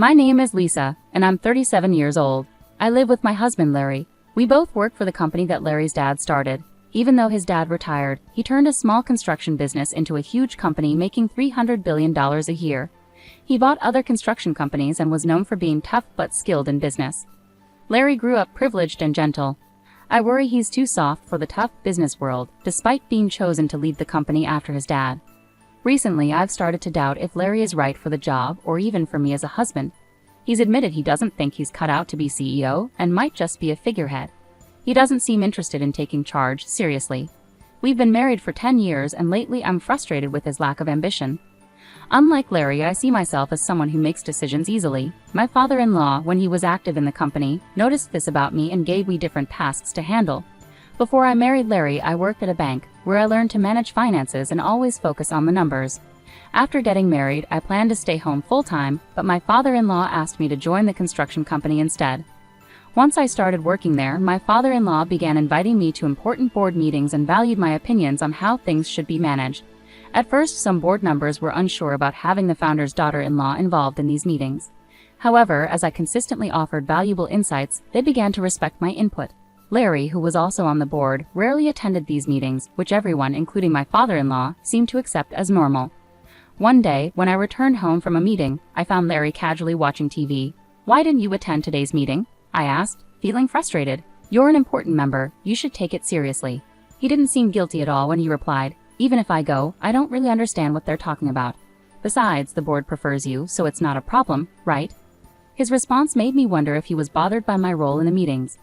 My name is Lisa, and I'm 37 years old. I live with my husband Larry. We both work for the company that Larry's dad started. Even though his dad retired, he turned a small construction business into a huge company making $300 billion a year. He bought other construction companies and was known for being tough but skilled in business. Larry grew up privileged and gentle. I worry he's too soft for the tough business world, despite being chosen to lead the company after his dad. Recently, I've started to doubt if Larry is right for the job or even for me as a husband. He's admitted he doesn't think he's cut out to be CEO and might just be a figurehead. He doesn't seem interested in taking charge seriously. We've been married for 10 years and lately I'm frustrated with his lack of ambition. Unlike Larry, I see myself as someone who makes decisions easily. My father-in-law, when he was active in the company, noticed this about me and gave me different tasks to handle. Before I married Larry, I worked at a bank, where I learned to manage finances and always focus on the numbers. After getting married, I planned to stay home full-time, but my father-in-law asked me to join the construction company instead. Once I started working there, my father-in-law began inviting me to important board meetings and valued my opinions on how things should be managed. At first, some board members were unsure about having the founder's daughter-in-law involved in these meetings. However, as I consistently offered valuable insights, they began to respect my input. Larry, who was also on the board, rarely attended these meetings, which everyone, including my father-in-law, seemed to accept as normal. One day, when I returned home from a meeting, I found Larry casually watching TV. "Why didn't you attend today's meeting?" I asked, feeling frustrated. "You're an important member, you should take it seriously." He didn't seem guilty at all when he replied, "Even if I go, I don't really understand what they're talking about. Besides, the board prefers you, so it's not a problem, right?" His response made me wonder if he was bothered by my role in the meetings.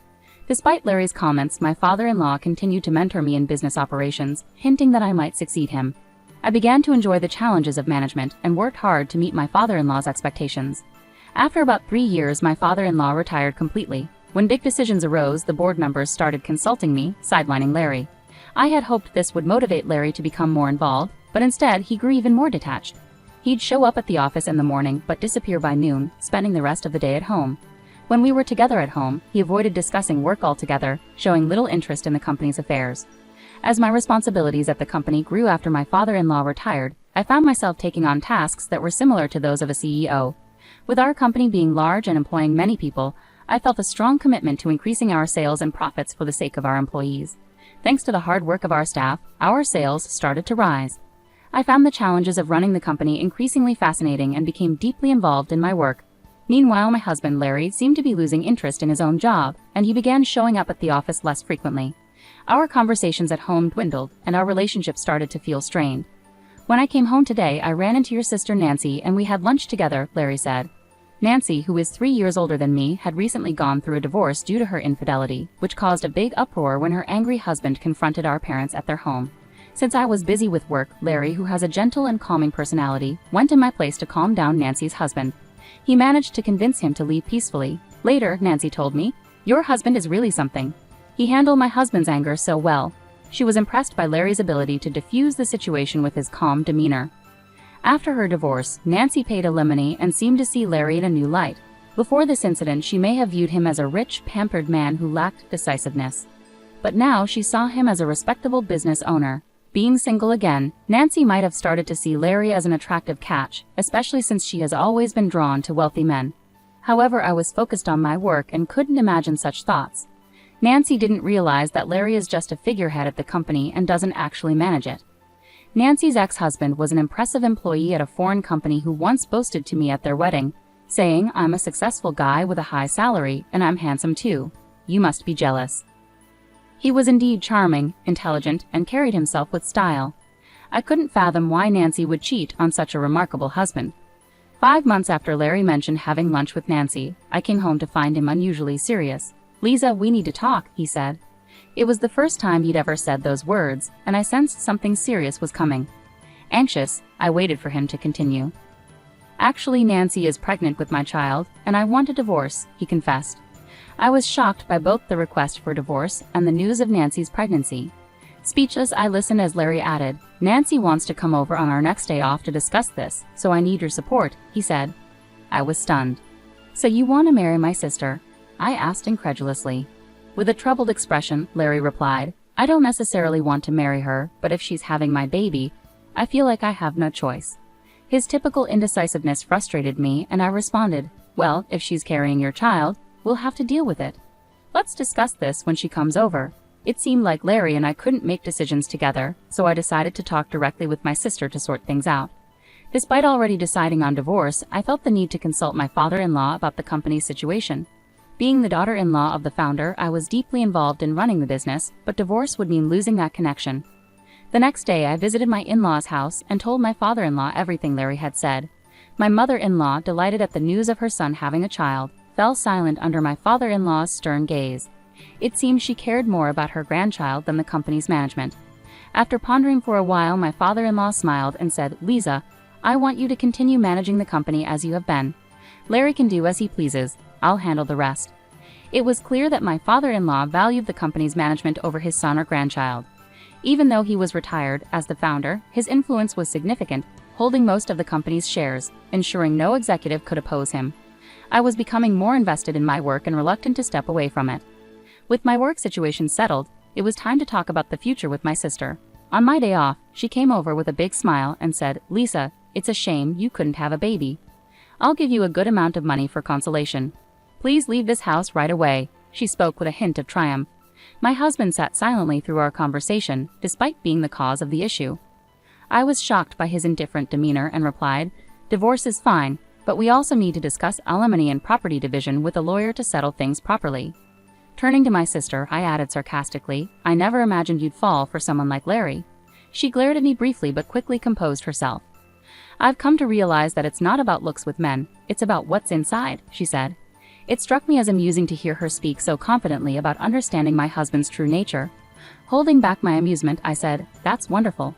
Despite Larry's comments, my father-in-law continued to mentor me in business operations, hinting that I might succeed him. I began to enjoy the challenges of management and worked hard to meet my father-in-law's expectations. After about 3 years, my father-in-law retired completely. When big decisions arose, the board members started consulting me, sidelining Larry. I had hoped this would motivate Larry to become more involved, but instead he grew even more detached. He'd show up at the office in the morning but disappear by noon, spending the rest of the day at home. When we were together at home, he avoided discussing work altogether, showing little interest in the company's affairs. As my responsibilities at the company grew after my father-in-law retired, I found myself taking on tasks that were similar to those of a CEO. With our company being large and employing many people, I felt a strong commitment to increasing our sales and profits for the sake of our employees. Thanks to the hard work of our staff, our sales started to rise. I found the challenges of running the company increasingly fascinating and became deeply involved in my work. Meanwhile, my husband Larry seemed to be losing interest in his own job, and he began showing up at the office less frequently. Our conversations at home dwindled, and our relationship started to feel strained. "When I came home today, I ran into your sister Nancy and we had lunch together," Larry said. Nancy, who is 3 years older than me, had recently gone through a divorce due to her infidelity, which caused a big uproar when her angry husband confronted our parents at their home. Since I was busy with work, Larry, who has a gentle and calming personality, went in my place to calm down Nancy's husband. He managed to convince him to leave peacefully. Later, Nancy told me, "Your husband is really something. He handled my husband's anger so well." She was impressed by Larry's ability to diffuse the situation with his calm demeanor. After her divorce, Nancy paid alimony and seemed to see Larry in a new light. Before this incident, she may have viewed him as a rich, pampered man who lacked decisiveness. But now she saw him as a respectable business owner. Being single again, Nancy might have started to see Larry as an attractive catch, especially since she has always been drawn to wealthy men. However, I was focused on my work and couldn't imagine such thoughts. Nancy didn't realize that Larry is just a figurehead at the company and doesn't actually manage it. Nancy's ex-husband was an impressive employee at a foreign company who once boasted to me at their wedding, saying, "I'm a successful guy with a high salary, and I'm handsome too. You must be jealous." He was indeed charming, intelligent, and carried himself with style. I couldn't fathom why Nancy would cheat on such a remarkable husband. 5 months after Larry mentioned having lunch with Nancy, I came home to find him unusually serious. "Lisa, we need to talk," he said. It was the first time he'd ever said those words, and I sensed something serious was coming. Anxious, I waited for him to continue. "Actually, Nancy is pregnant with my child, and I want a divorce," he confessed. I was shocked by both the request for divorce and the news of Nancy's pregnancy. Speechless, I listened as Larry added, "Nancy wants to come over on our next day off to discuss this, so I need your support," he said. I was stunned. "So you want to marry my sister?" I asked incredulously. With a troubled expression, Larry replied, "I don't necessarily want to marry her, but if she's having my baby, I feel like I have no choice." His typical indecisiveness frustrated me, and I responded, Well, if she's carrying your child, we'll have to deal with it. Let's discuss this when she comes over. It seemed like Larry and I couldn't make decisions together, so I decided to talk directly with my sister to sort things out. Despite already deciding on divorce, I felt the need to consult my father-in-law about the company's situation. Being the daughter-in-law of the founder, I was deeply involved in running the business, but divorce would mean losing that connection. The next day, I visited my in-law's house and told my father-in-law everything Larry had said. My mother-in-law, delighted at the news of her son having a child, fell silent under my father-in-law's stern gaze. It seemed she cared more about her grandchild than the company's management. After pondering for a while, my father-in-law smiled and said, "Lisa, I want you to continue managing the company as you have been. Larry can do as he pleases. I'll handle the rest." It was clear that my father-in-law valued the company's management over his son or grandchild. Even though he was retired as the founder, his influence was significant, holding most of the company's shares, ensuring no executive could oppose him. I was becoming more invested in my work and reluctant to step away from it. With my work situation settled, it was time to talk about the future with my sister. On my day off, she came over with a big smile and said, "Lisa, it's a shame you couldn't have a baby. I'll give you a good amount of money for consolation. Please leave this house right away." She spoke with a hint of triumph. My husband sat silently through our conversation, despite being the cause of the issue. I was shocked by his indifferent demeanor and replied, "Divorce is fine, but we also need to discuss alimony and property division with a lawyer to settle things properly." Turning to my sister, I added sarcastically, "I never imagined you'd fall for someone like Larry." She glared at me briefly but quickly composed herself. "I've come to realize that it's not about looks with men, it's about what's inside," she said. It struck me as amusing to hear her speak so confidently about understanding my husband's true nature. Holding back my amusement, I said, "That's wonderful.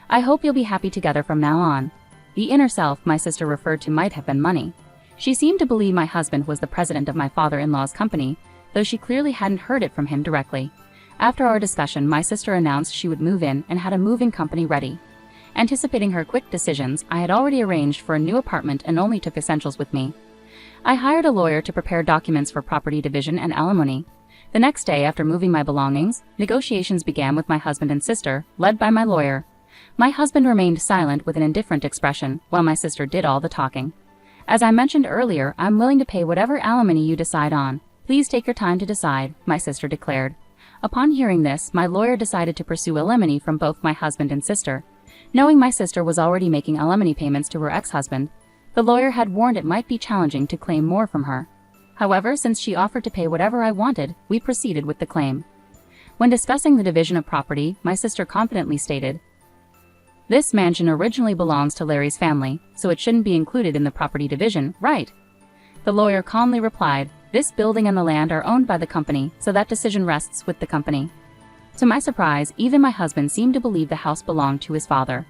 I hope you'll be happy together from now on." The inner self my sister referred to might have been money. She seemed to believe my husband was the president of my father-in-law's company, though she clearly hadn't heard it from him directly. After our discussion, my sister announced she would move in and had a moving company ready. Anticipating her quick decisions, I had already arranged for a new apartment and only took essentials with me. I hired a lawyer to prepare documents for property division and alimony. The next day, after moving my belongings, negotiations began with my husband and sister, led by my lawyer. My husband remained silent with an indifferent expression, while my sister did all the talking. "As I mentioned earlier, I'm willing to pay whatever alimony you decide on. Please take your time to decide," my sister declared. Upon hearing this, my lawyer decided to pursue alimony from both my husband and sister. Knowing my sister was already making alimony payments to her ex-husband, the lawyer had warned it might be challenging to claim more from her. However, since she offered to pay whatever I wanted, we proceeded with the claim. When discussing the division of property, my sister confidently stated, "This mansion originally belongs to Larry's family, so it shouldn't be included in the property division, right?" The lawyer calmly replied, "This building and the land are owned by the company, so that decision rests with the company." To my surprise, even my husband seemed to believe the house belonged to his father.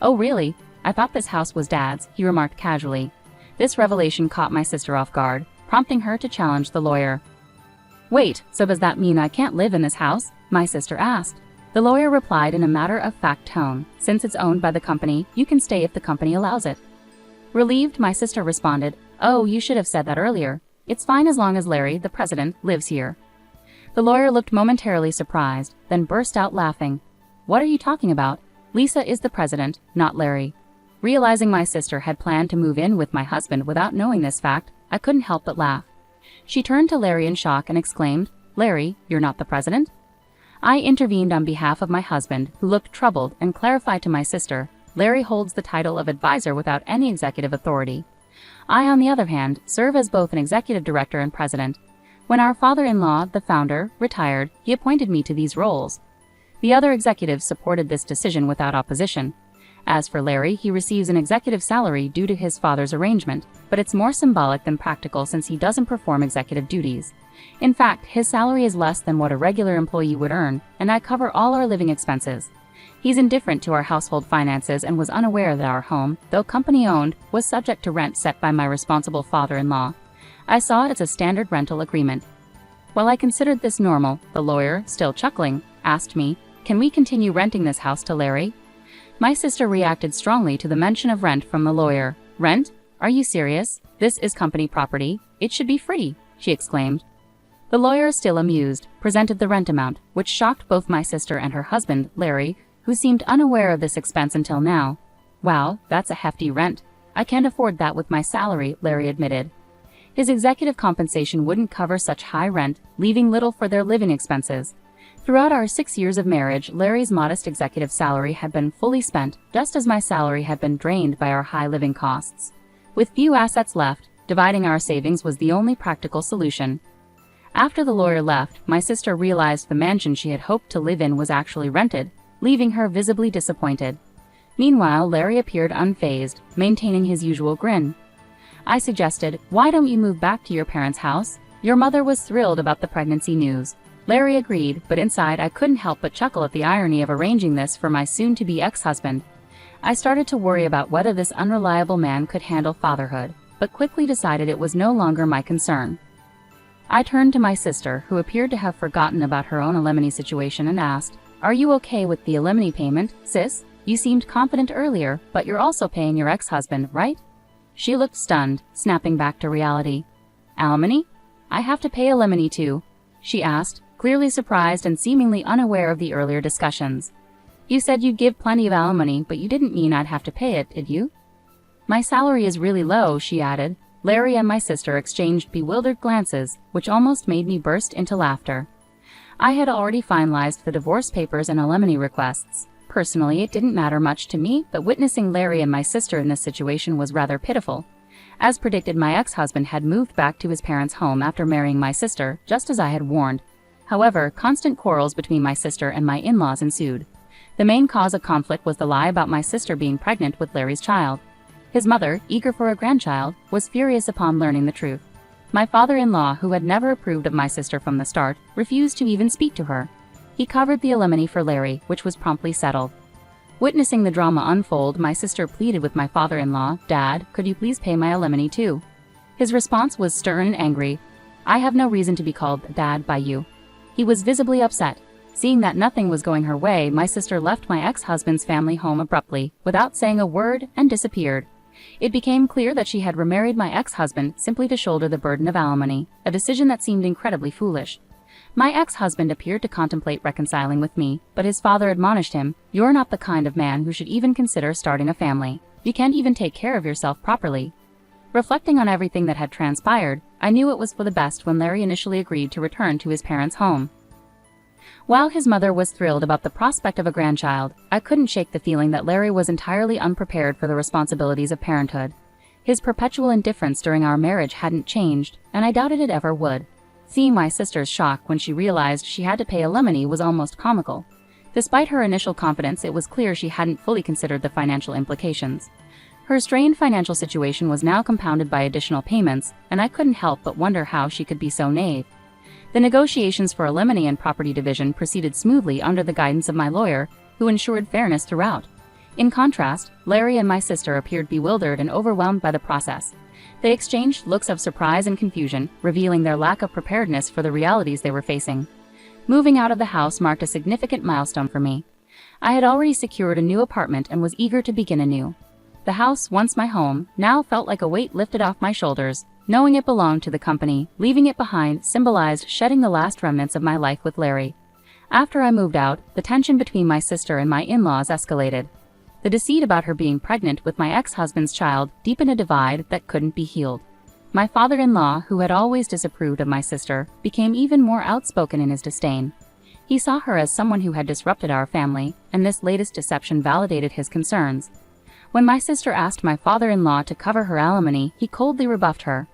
"Oh really? I thought this house was Dad's," he remarked casually. This revelation caught my sister off guard, prompting her to challenge the lawyer. "Wait, so does that mean I can't live in this house?" my sister asked. The lawyer replied in a matter-of-fact tone, "Since it's owned by the company, you can stay if the company allows it." Relieved, my sister responded, "Oh, you should have said that earlier. It's fine as long as Larry, the president, lives here." The lawyer looked momentarily surprised, then burst out laughing. "What are you talking about? Lisa is the president, not Larry." Realizing my sister had planned to move in with my husband without knowing this fact, I couldn't help but laugh. She turned to Larry in shock and exclaimed, "Larry, you're not the president?" I intervened on behalf of my husband, who looked troubled, and clarified to my sister, "Larry holds the title of advisor without any executive authority. I, on the other hand, serve as both an executive director and president. When our father-in-law, the founder, retired, he appointed me to these roles." The other executives supported this decision without opposition. As for Larry, he receives an executive salary due to his father's arrangement, but it's more symbolic than practical since he doesn't perform executive duties. In fact, his salary is less than what a regular employee would earn, and I cover all our living expenses. He's indifferent to our household finances and was unaware that our home, though company-owned, was subject to rent set by my responsible father-in-law. I saw it as a standard rental agreement. While I considered this normal, the lawyer, still chuckling, asked me, "Can we continue renting this house to Larry?" My sister reacted strongly to the mention of rent from the lawyer. "Rent? Are you serious? This is company property. It should be free," she exclaimed. The lawyer, still amused, presented the rent amount, which shocked both my sister and her husband, Larry, who seemed unaware of this expense until now. "Wow, that's a hefty rent. I can't afford that with my salary," Larry admitted. His executive compensation wouldn't cover such high rent, leaving little for their living expenses. Throughout our 6 years of marriage, Larry's modest executive salary had been fully spent, just as my salary had been drained by our high living costs. With few assets left, dividing our savings was the only practical solution. After the lawyer left, my sister realized the mansion she had hoped to live in was actually rented, leaving her visibly disappointed. Meanwhile, Larry appeared unfazed, maintaining his usual grin. I suggested, "Why don't you move back to your parents' house? Your mother was thrilled about the pregnancy news." Larry agreed, but inside I couldn't help but chuckle at the irony of arranging this for my soon-to-be ex-husband. I started to worry about whether this unreliable man could handle fatherhood, but quickly decided it was no longer my concern. I turned to my sister, who appeared to have forgotten about her own alimony situation, and asked, "Are you okay with the alimony payment, sis? You seemed confident earlier, but you're also paying your ex-husband, right?" She looked stunned, snapping back to reality. "Alimony? I have to pay alimony too?" she asked, clearly surprised and seemingly unaware of the earlier discussions. "You said you'd give plenty of alimony, but you didn't mean I'd have to pay it, did you?" "My salary is really low," she added. Larry and my sister exchanged bewildered glances, which almost made me burst into laughter. I had already finalized the divorce papers and alimony requests. Personally, it didn't matter much to me, but witnessing Larry and my sister in this situation was rather pitiful. As predicted, my ex-husband had moved back to his parents' home after marrying my sister, just as I had warned. However, constant quarrels between my sister and my in-laws ensued. The main cause of conflict was the lie about my sister being pregnant with Larry's child. His mother, eager for a grandchild, was furious upon learning the truth. My father-in-law, who had never approved of my sister from the start, refused to even speak to her. He covered the alimony for Larry, which was promptly settled. Witnessing the drama unfold, my sister pleaded with my father-in-law, "Dad, could you please pay my alimony too?" His response was stern and angry. "I have no reason to be called Dad by you." He was visibly upset. Seeing that nothing was going her way, my sister left my ex-husband's family home abruptly, without saying a word, and disappeared. It became clear that she had remarried my ex-husband simply to shoulder the burden of alimony, a decision that seemed incredibly foolish. My ex-husband appeared to contemplate reconciling with me, but his father admonished him, "You're not the kind of man who should even consider starting a family. You can't even take care of yourself properly." Reflecting on everything that had transpired, I knew it was for the best when Larry initially agreed to return to his parents' home. While his mother was thrilled about the prospect of a grandchild, I couldn't shake the feeling that Larry was entirely unprepared for the responsibilities of parenthood. His perpetual indifference during our marriage hadn't changed, and I doubted it ever would. Seeing my sister's shock when she realized she had to pay alimony was almost comical. Despite her initial confidence, it was clear she hadn't fully considered the financial implications. Her strained financial situation was now compounded by additional payments, and I couldn't help but wonder how she could be so naive. The negotiations for alimony and property division proceeded smoothly under the guidance of my lawyer, who ensured fairness throughout. In contrast, Larry and my sister appeared bewildered and overwhelmed by the process. They exchanged looks of surprise and confusion, revealing their lack of preparedness for the realities they were facing. Moving out of the house marked a significant milestone for me. I had already secured a new apartment and was eager to begin anew. The house, once my home, now felt like a weight lifted off my shoulders. Knowing it belonged to the company, leaving it behind symbolized shedding the last remnants of my life with Larry. After I moved out, the tension between my sister and my in-laws escalated. The deceit about her being pregnant with my ex-husband's child deepened a divide that couldn't be healed. My father-in-law, who had always disapproved of my sister, became even more outspoken in his disdain. He saw her as someone who had disrupted our family, and this latest deception validated his concerns. When my sister asked my father-in-law to cover her alimony, he coldly rebuffed her.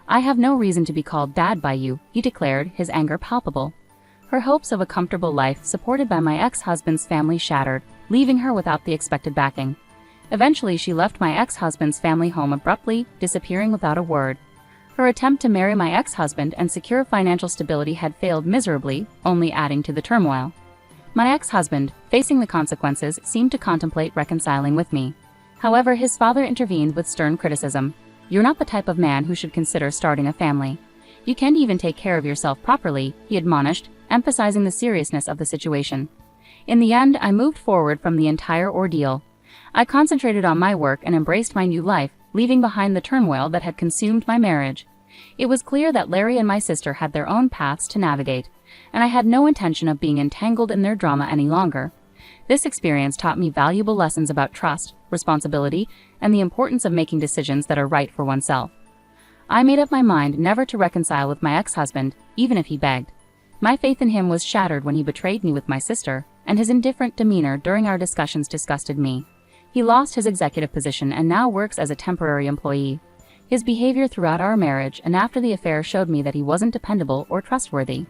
"I have no reason to be called Dad by you," he declared, his anger palpable. Her hopes of a comfortable life supported by my ex-husband's family shattered, leaving her without the expected backing. Eventually, she left my ex-husband's family home abruptly, disappearing without a word. Her attempt to marry my ex-husband and secure financial stability had failed miserably, only adding to the turmoil. My ex-husband, facing the consequences, seemed to contemplate reconciling with me. However, his father intervened with stern criticism. "You're not the type of man who should consider starting a family. You can't even take care of yourself properly," he admonished, emphasizing the seriousness of the situation. In the end, I moved forward from the entire ordeal. I concentrated on my work and embraced my new life, leaving behind the turmoil that had consumed my marriage. It was clear that Larry and my sister had their own paths to navigate, and I had no intention of being entangled in their drama any longer. This experience taught me valuable lessons about trust, responsibility, and the importance of making decisions that are right for oneself. I made up my mind never to reconcile with my ex-husband, even if he begged. My faith in him was shattered when he betrayed me with my sister, and his indifferent demeanor during our discussions disgusted me. He lost his executive position and now works as a temporary employee. His behavior throughout our marriage and after the affair showed me that he wasn't dependable or trustworthy.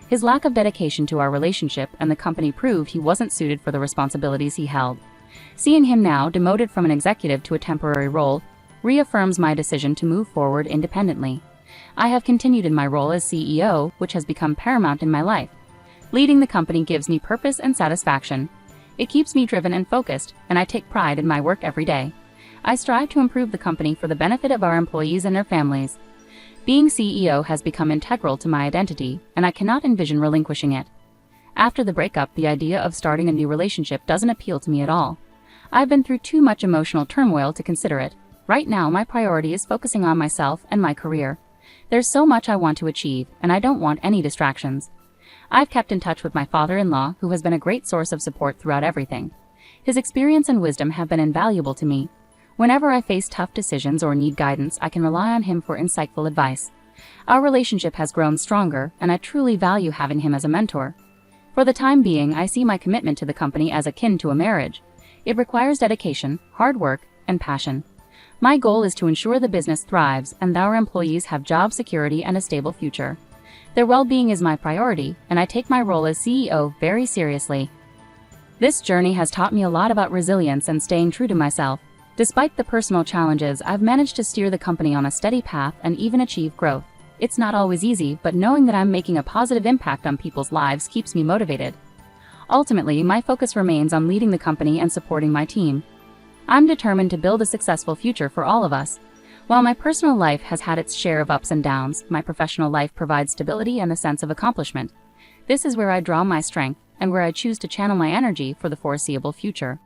His lack of dedication to our relationship and the company proved he wasn't suited for the responsibilities he held. Seeing him now demoted from an executive to a temporary role reaffirms my decision to move forward independently. I have continued in my role as CEO, which has become paramount in my life. Leading the company gives me purpose and satisfaction. It keeps me driven and focused, and I take pride in my work every day. I strive to improve the company for the benefit of our employees and their families. Being CEO has become integral to my identity, and I cannot envision relinquishing it. After the breakup, the idea of starting a new relationship doesn't appeal to me at all. I've been through too much emotional turmoil to consider it. Right now, my priority is focusing on myself and my career. There's so much I want to achieve, and I don't want any distractions. I've kept in touch with my father-in-law, who has been a great source of support throughout everything. His experience and wisdom have been invaluable to me. Whenever I face tough decisions or need guidance, I can rely on him for insightful advice. Our relationship has grown stronger, and I truly value having him as a mentor. For the time being, I see my commitment to the company as akin to a marriage. It requires dedication, hard work, and passion. My goal is to ensure the business thrives and our employees have job security and a stable future. Their well-being is my priority, and I take my role as CEO very seriously. This journey has taught me a lot about resilience and staying true to myself. Despite the personal challenges, I've managed to steer the company on a steady path and even achieve growth. It's not always easy, but knowing that I'm making a positive impact on people's lives keeps me motivated. Ultimately, my focus remains on leading the company and supporting my team. I'm determined to build a successful future for all of us. While my personal life has had its share of ups and downs, my professional life provides stability and a sense of accomplishment. This is where I draw my strength and where I choose to channel my energy for the foreseeable future.